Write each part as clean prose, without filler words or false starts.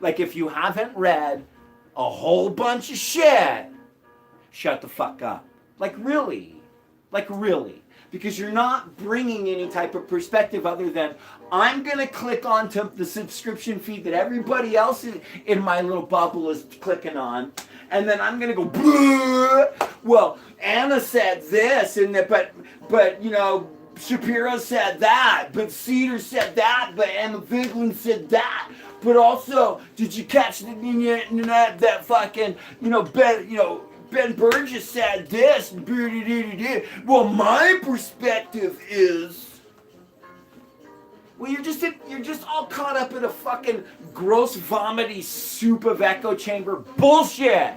Like, if you haven't read a whole bunch of shit, shut the fuck up. Like, really. Like, really. Because you're not bringing any type of perspective other than, I'm going to click onto the subscription feed that everybody else in my little bubble is clicking on. And then I'm going to go, bleh. Well, Anna said this, and that, but, you know, Shapiro said that, but Cedar said that, but Emma Vigeland said that. But also, did you catch that fucking, Ben Burgess said this. Well, my perspective is, well, you're just all caught up in a fucking gross, vomity soup of echo chamber bullshit.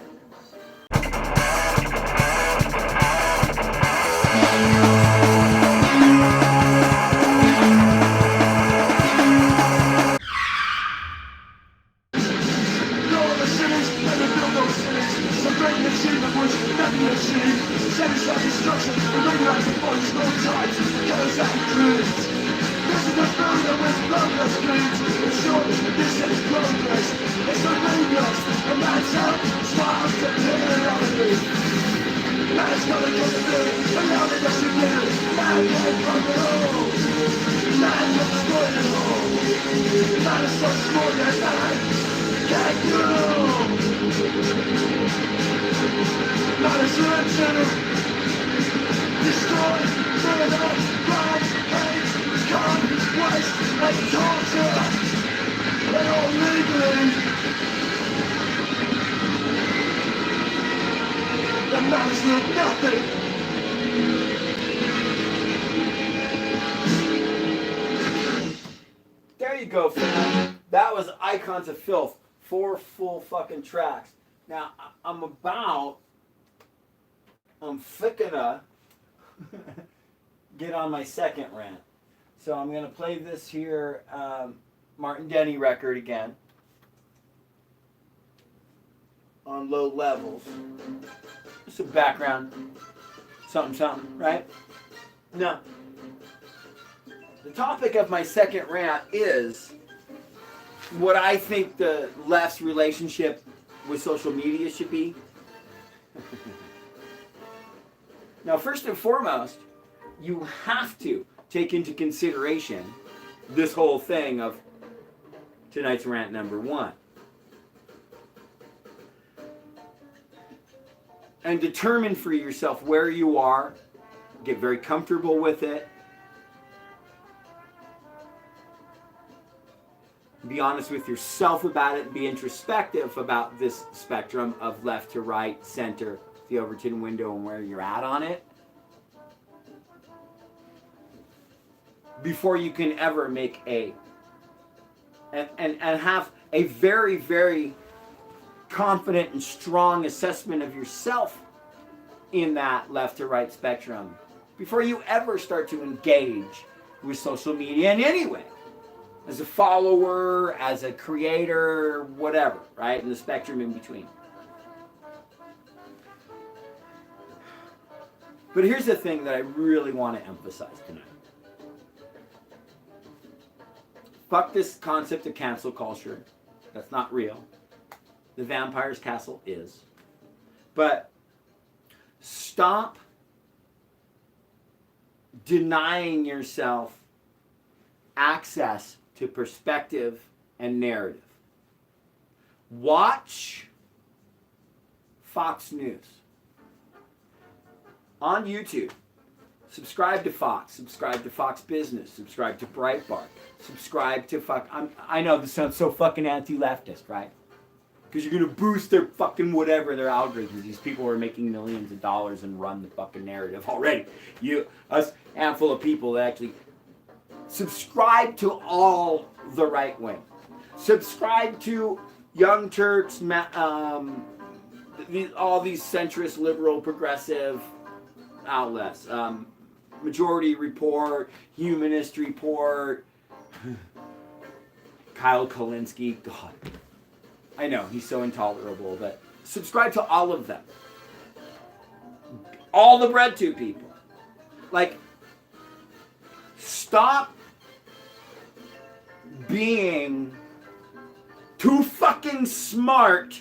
There you go, fam. That was Icons of Filth. 4 full fucking tracks. Now, I'm gonna get on my second rant. So I'm gonna play this here Martin Denny record again on low levels. Just a background, something, right? Now, the topic of my second rant is what I think the left's relationship with social media should be. Now, first and foremost, you have to take into consideration this whole thing of tonight's rant number 1. And determine for yourself where you are, get very comfortable with it. Be honest with yourself about it, be introspective about this spectrum of left to right, center, the Overton window, and where you're at on it, before you can ever make and have a very, very confident and strong assessment of yourself in that left to right spectrum, before you ever start to engage with social media in any way, as a follower, as a creator, whatever, right, in the spectrum in between. But here's the thing that I really want to emphasize tonight. Fuck this concept of cancel culture. That's not real. The Vampire's Castle is. But stop denying yourself access to perspective and narrative. Watch Fox News on YouTube. Subscribe to Fox. Subscribe to Fox Business. Subscribe to Breitbart. Subscribe to I know this sounds so fucking anti-leftist, right? Because you're going to boost their fucking whatever, their algorithms. These people are making millions of dollars and run the fucking narrative already. Us handful of people that actually subscribe to all the right wing. Subscribe to Young Turks, all these centrist, liberal, progressive outlets. Majority Report, Humanist Report, Kyle Kulinski. God, I know, he's so intolerable, but subscribe to all of them. All the BreadTube people. Like, stop being too fucking smart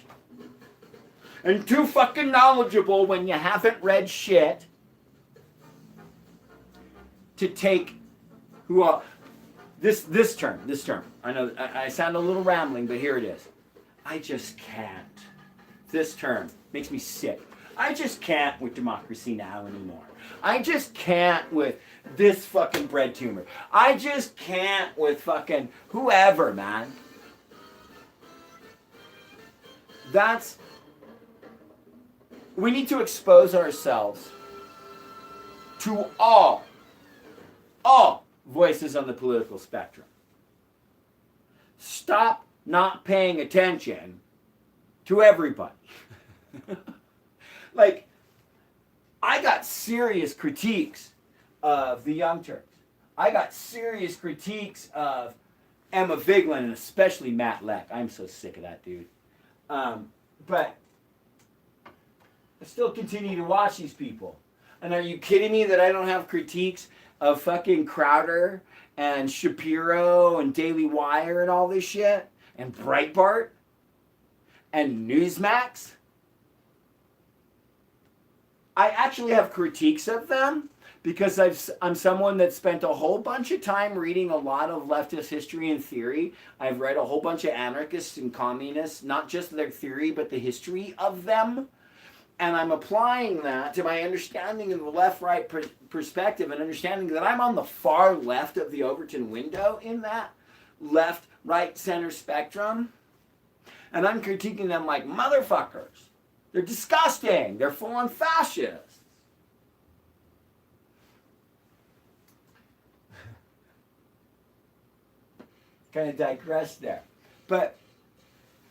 and too fucking knowledgeable when you haven't read shit to take this term. I know I sound a little rambling, but here it is. I just can't. This term makes me sick. I just can't with Democracy Now! Anymore. I just can't with this fucking bread tumor. I just can't with fucking whoever, man. We need to expose ourselves to all voices on the political spectrum. Stop not paying attention to everybody. Like, I got serious critiques of the Young Turks. I got serious critiques of Emma Vigeland, and especially Matt Leck. I'm so sick of that dude. But I still continue to watch these people. And are you kidding me that I don't have critiques of fucking Crowder and Shapiro and Daily Wire and all this shit? And Breitbart? And Newsmax? I actually have critiques of them because I'm someone that spent a whole bunch of time reading a lot of leftist history and theory. I've read a whole bunch of anarchists and communists, not just their theory, but the history of them. And I'm applying that to my understanding of the left-right perspective and understanding that I'm on the far left of the Overton window in that left, right, center spectrum. And I'm critiquing them like motherfuckers. They're disgusting. They're full-on fascists. Kind of digress there. But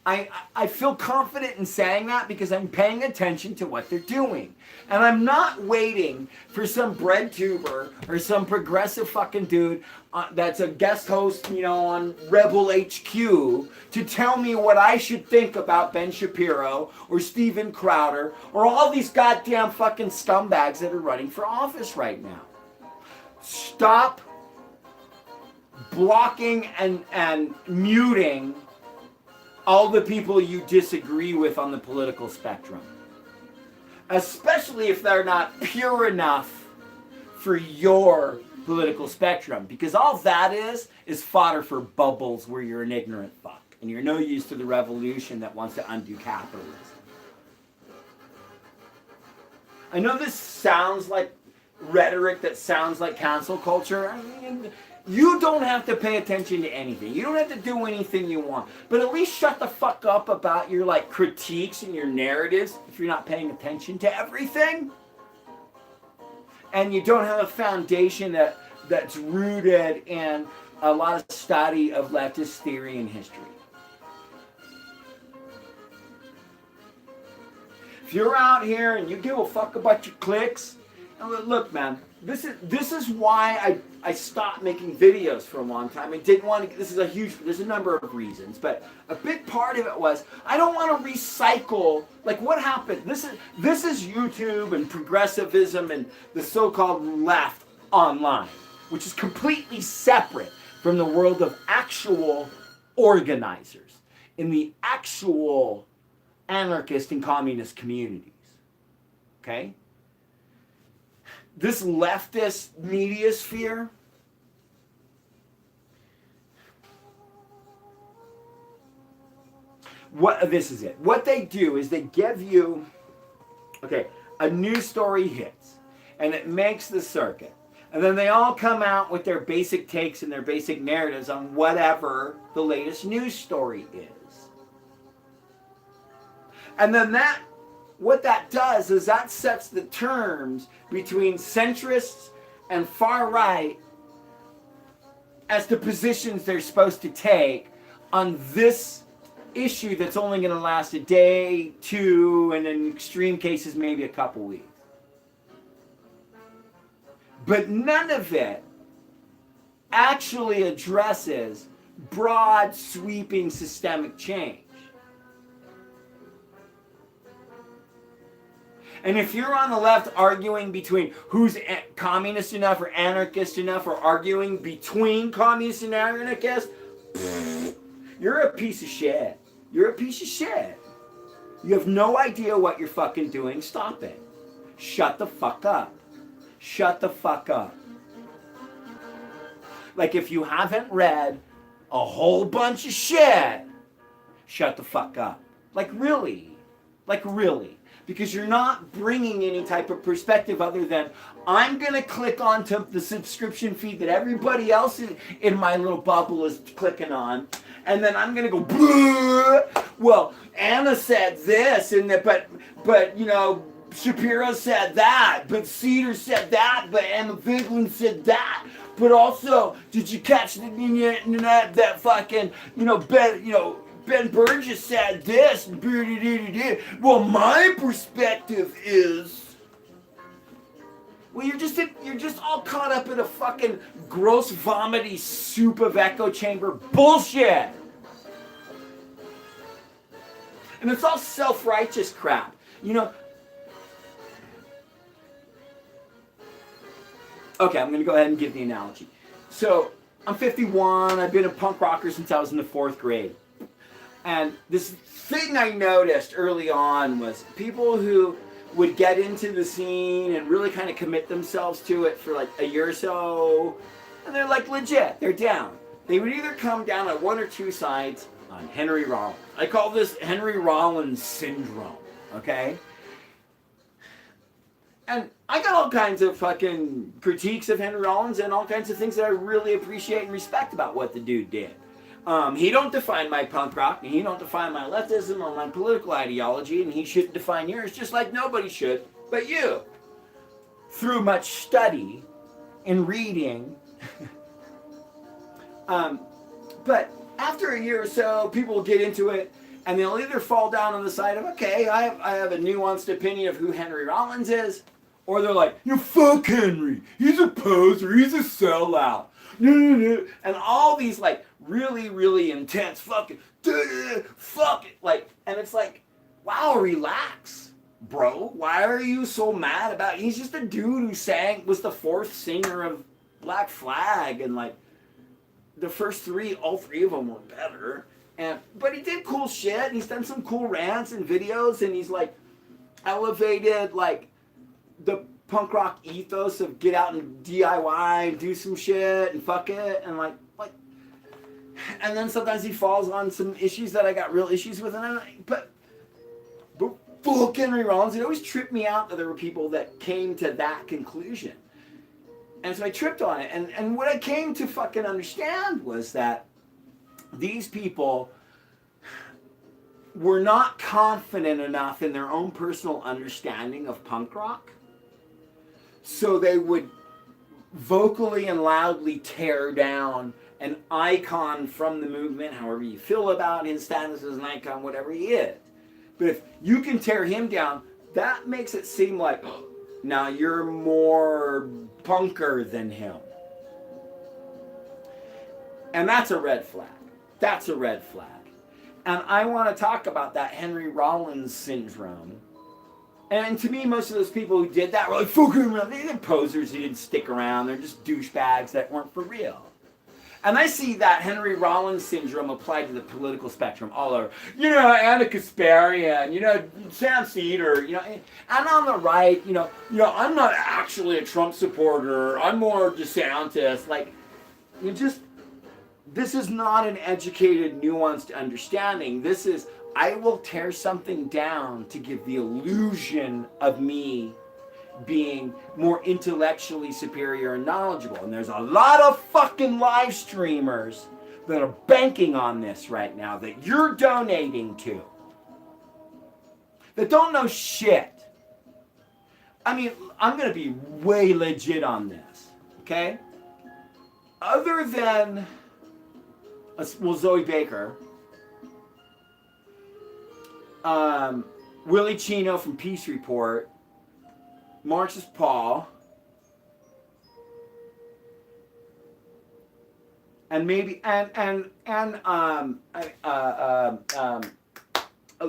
I feel confident in saying that because I'm paying attention to what they're doing. And I'm not waiting for some bread tuber or some progressive fucking dude that's a guest host, on Rebel HQ to tell me what I should think about Ben Shapiro or Steven Crowder or all these goddamn fucking scumbags that are running for office right now. Stop blocking and muting all the people you disagree with on the political spectrum. Especially if they're not pure enough for your political spectrum. Because all that is fodder for bubbles where you're an ignorant fuck. And you're no use to the revolution that wants to undo capitalism. I know this sounds like rhetoric that sounds like cancel culture. I mean, you don't have to pay attention to anything. You don't have to do anything you want. But at least shut the fuck up about your critiques and your narratives if you're not paying attention to everything. And you don't have a foundation that's rooted in a lot of study of leftist theory and history. If you're out here and you give a fuck about your clicks, look, man, this is why I stopped making videos for a long time. I didn't want to. There's a number of reasons, but a big part of it was I don't want to recycle what happened. This is YouTube and progressivism and the so-called left online, which is completely separate from the world of actual organizers in the actual anarchist and communist communities. Okay? This leftist media sphere, this is it. What they do is they give you, a news story hits, and it makes the circuit. And then they all come out with their basic takes and their basic narratives on whatever the latest news story is. And then what that does is that sets the terms between centrists and far right as to positions they're supposed to take on this issue that's only going to last a day, two, and in extreme cases maybe a couple weeks. But none of it actually addresses broad, sweeping systemic change. And if you're on the left arguing between who's communist enough or anarchist enough, or arguing between communists and anarchists, you're a piece of shit. You're a piece of shit. You have no idea what you're fucking doing. Stop it. Shut the fuck up. Shut the fuck up. Like, if you haven't read a whole bunch of shit, shut the fuck up. Like, really. Like, really. Because you're not bringing any type of perspective other than, I'm going to click onto the subscription feed that everybody else in my little bubble is clicking on. And then I'm going to go, bleh. Well, Anna said this, and that, but, you know, Shapiro said that, but Cedar said that, but Emma Vigeland said that. But also, did you catch the internet that fucking, Ben Burgess said this, well, my perspective is, well, you're just all caught up in a fucking gross, vomity soup of echo chamber bullshit. And it's all self-righteous crap. Okay, I'm going to go ahead and give the analogy. So, I'm 51, I've been a punk rocker since I was in the 4th grade. And this thing I noticed early on was people who would get into the scene and really kind of commit themselves to it for like a year or so, and they're like legit, they're down. They would either come down on one or two sides on Henry Rollins. I call this Henry Rollins syndrome, okay? And I got all kinds of fucking critiques of Henry Rollins and all kinds of things that I really appreciate and respect about what the dude did. He don't define my punk rock, and he don't define my leftism or my political ideology, and he shouldn't define yours, just like nobody should but you. Through much study and reading. But after a year or so, people will get into it, and they'll either fall down on the side of, okay, I have a nuanced opinion of who Henry Rollins is, or they're like, fuck Henry, he's a poser, he's a sellout, and all these like really, really intense fuck it, like, and it's like, wow, relax, bro, why are you so mad about it? He's just a dude who was the 4th singer of Black Flag, and like, the first 3, all 3 of them were better, but he did cool shit, and he's done some cool rants and videos, and he's like, elevated, like, the punk rock ethos of get out and DIY, do some shit, and fuck it, and like, and then sometimes he falls on some issues that I got real issues with, but fuck Henry Rollins, it always tripped me out that there were people that came to that conclusion. And so I tripped on it, and what I came to fucking understand was that these people were not confident enough in their own personal understanding of punk rock, so they would vocally and loudly tear down an icon from the movement, however you feel about his status as an icon, whatever he is. But if you can tear him down, that makes it seem like, now you're more punker than him. And that's a red flag. That's a red flag. And I want to talk about that Henry Rollins syndrome. And to me, most of those people who did that were like, fuck him, they're posers who didn't stick around. They're just douchebags that weren't for real. And I see that Henry Rollins syndrome applied to the political spectrum all over. Anna Kasparian, Sam Cedar, and on the right, I'm not actually a Trump supporter. I'm more DeSantis. Like, this is not an educated, nuanced understanding. This is, I will tear something down to give the illusion of me being more intellectually superior and knowledgeable. And there's a lot of fucking live streamers that are banking on this right now that you're donating to, that don't know shit. I mean, I'm going to be way legit on this, okay? Other than, Zoe Baker, Willie Chino from Peace Report, Marxist Paul, and maybe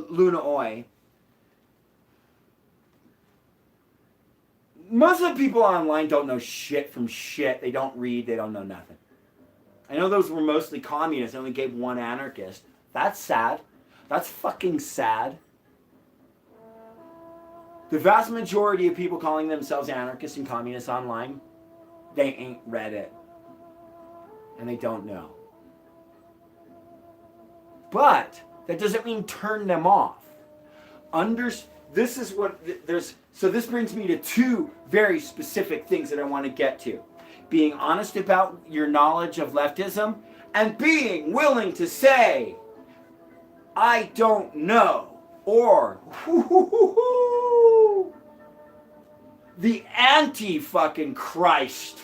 Luna Oy. Most of the people online don't know shit from shit. They don't read. They don't know nothing. I know those were mostly communists. I only gave one anarchist. That's sad. That's fucking sad. The vast majority of people calling themselves anarchists and communists online, they ain't read it. And they don't know. But that doesn't mean turn them off. This is what there's. So this brings me to two very specific things that I want to get to. Being honest about your knowledge of leftism and being willing to say, I don't know, or the anti-fucking Christ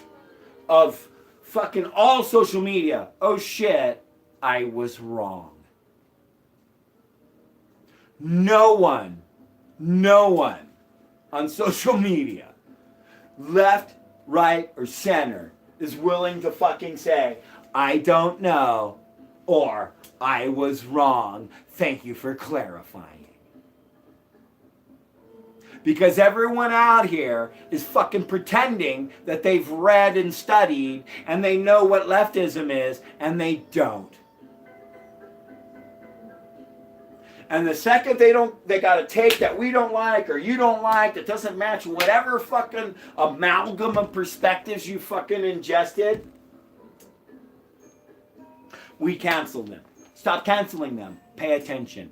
of fucking all social media. Oh shit, I was wrong. No one on social media, left, right, or center, is willing to fucking say, I don't know, or I was wrong. Thank you for clarifying. Because everyone out here is fucking pretending that they've read and studied and they know what leftism is, and they don't. And the second they got a take that we don't like or you don't like that doesn't match whatever fucking amalgam of perspectives you fucking ingested, we cancel them. Stop canceling them. Pay attention.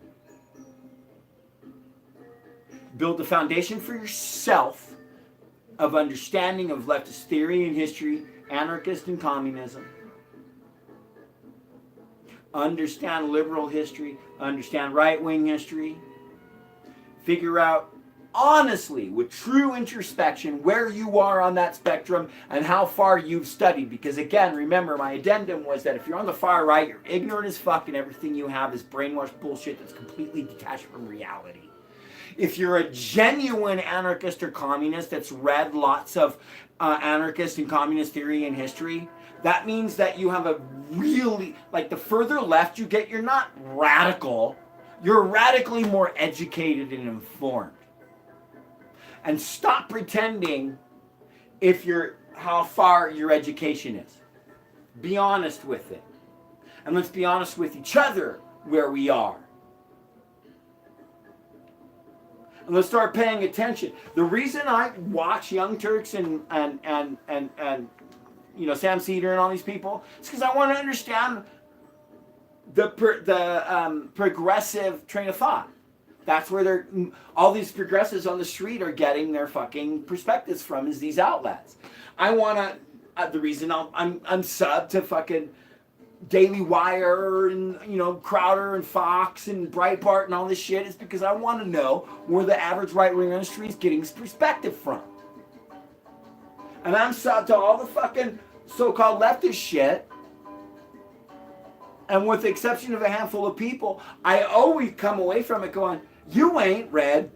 Build a foundation for yourself of understanding of leftist theory and history, anarchist and communism. Understand liberal history, understand right-wing history. Figure out honestly, with true introspection, where you are on that spectrum and how far you've studied. Because again, remember, my addendum was that if you're on the far right, you're ignorant as fuck and everything you have is brainwashed bullshit that's completely detached from reality. If you're a genuine anarchist or communist that's read lots of anarchist and communist theory and history, that means that you have a really, like the further left you get, you're not radical. You're radically more educated and informed. And stop pretending how far your education is. Be honest with it. And let's be honest with each other where we are. And let's start paying attention. The reason I watch Young Turks and Sam Cedar and all these people, is because I want to understand the progressive train of thought. That's where all these progressives on the street are getting their fucking perspectives from, is these outlets. I want to. The reason I'm sub to fucking Daily Wire and Crowder and Fox and Breitbart and all this shit is because I want to know where the average right winger on the street is getting his perspective from. And I'm sub to all the fucking so-called leftist shit. And with the exception of a handful of people, I always come away from it going, you ain't read.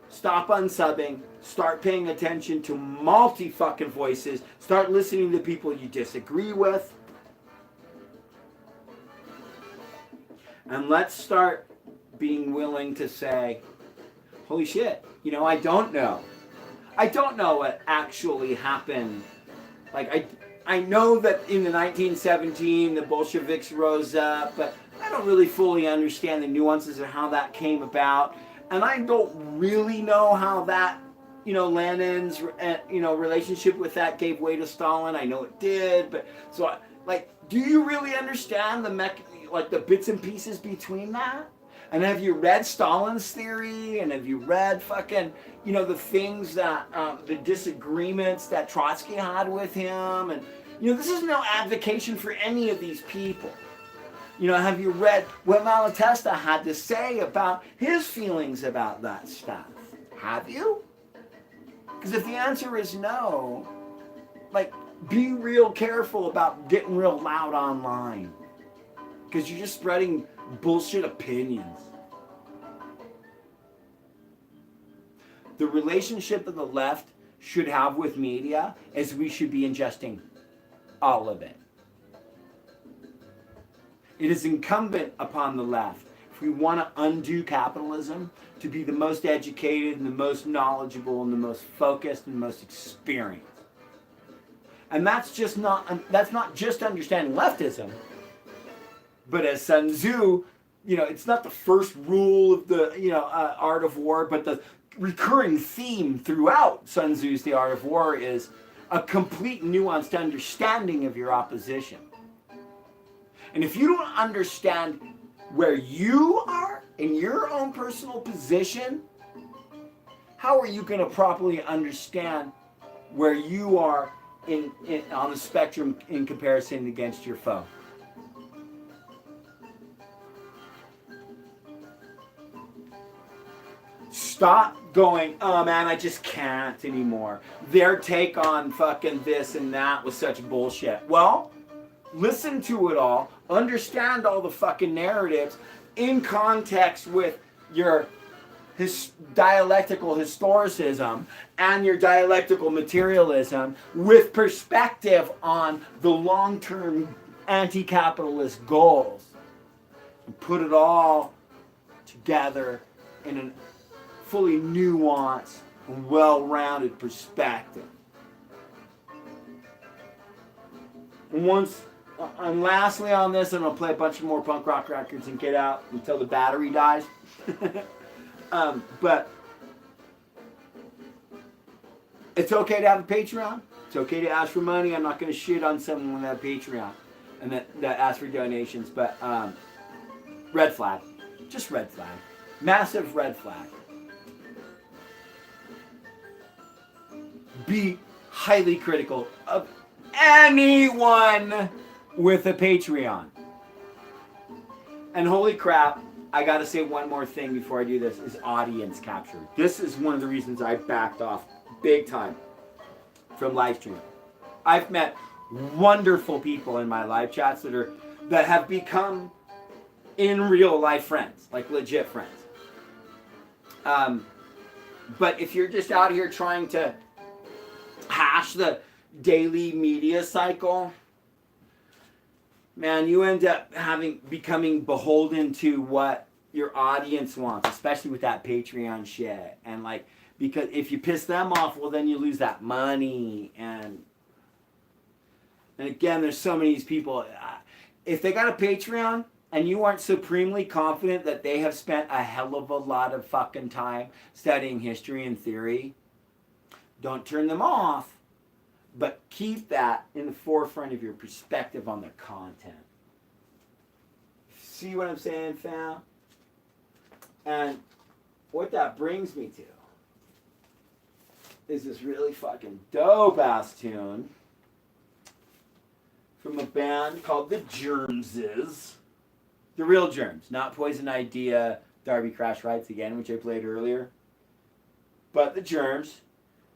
Stop unsubbing. Start paying attention to multi-fucking voices. Start listening to people you disagree with. And let's start being willing to say, holy shit, I don't know. I don't know what actually happened. Like, I know that in the 1917 the Bolsheviks rose up, but I don't really fully understand the nuances of how that came about. And I don't really know how that, Lenin's, relationship with that gave way to Stalin. I know it did, but so, do you really understand the bits and pieces between that? And have you read Stalin's theory? And have you read fucking, the things that, the disagreements that Trotsky had with him? And, this is no advocation for any of these people. Have you read what Malatesta had to say about his feelings about that stuff? Have you? Because if the answer is no, be real careful about getting real loud online. Because you're just spreading bullshit opinions. The relationship that the left should have with media is we should be ingesting all of it. It is incumbent upon the left, if we want to undo capitalism, to be the most educated and the most knowledgeable and the most focused and the most experienced. And that's not just understanding leftism, but as Sun Tzu, it's not the first rule of the, art of war, but the recurring theme throughout Sun Tzu's The Art of War is a complete nuanced understanding of your opposition. And if you don't understand where you are in your own personal position, how are you going to properly understand where you are on the spectrum in comparison against your foe? Stop going, oh man, I just can't anymore. Their take on fucking this and that was such bullshit. Well, listen to it all, understand all the fucking narratives in context with your dialectical historicism and your dialectical materialism with perspective on the long-term anti-capitalist goals. And put it all together in a fully nuanced and well-rounded perspective. And lastly on this, I'm going to play a bunch of more punk rock records and get out until the battery dies. But it's okay to have a Patreon. It's okay to ask for money. I'm not going to shit on someone that Patreon and that asks for donations. But red flag. Just red flag. Massive red flag. Be highly critical of anyone with a Patreon. And holy crap, I gotta say one more thing before I do this, is audience capture. This is one of the reasons I backed off big time from live streaming. I've met wonderful people in my live chats that have become in real life friends, like legit friends. But if you're just out here trying to hash the daily media cycle, man, you end up becoming beholden to what your audience wants, especially with that Patreon shit. And because if you piss them off, well, then you lose that money. And again, there's so many of these people. If they got a Patreon and you aren't supremely confident that they have spent a hell of a lot of fucking time studying history and theory, don't turn them off. But keep that in the forefront of your perspective on their content. See what I'm saying, fam? And what that brings me to is this really fucking dope-ass tune from a band called The Germses. The real Germs, not Poison Idea, Darby Crash Rights Again, which I played earlier. But The Germs.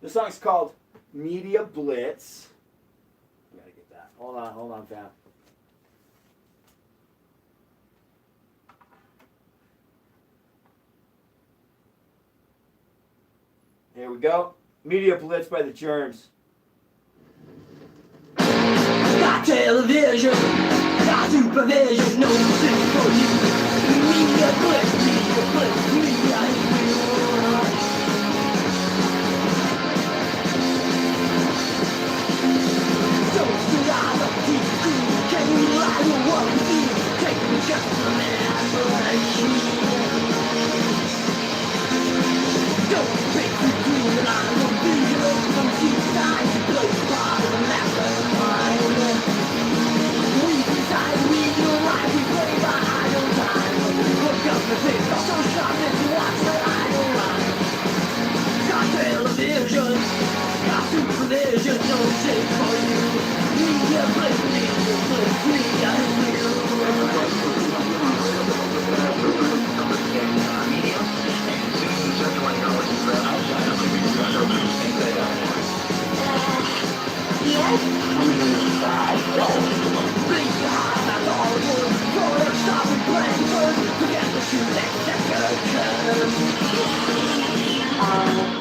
The song's called Media Blitz. I gotta get that. Hold on, fam. Here we go. Media Blitz by The Germs. Got television, got supervision, no music for you. Media Blitz, Media Blitz, Media Blitz. Supervision, no shame for you. Media Blitz, Media Blitz, Media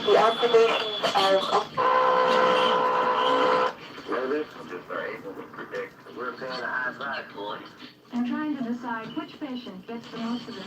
the observations are I'm trying to decide which patient gets the most of this.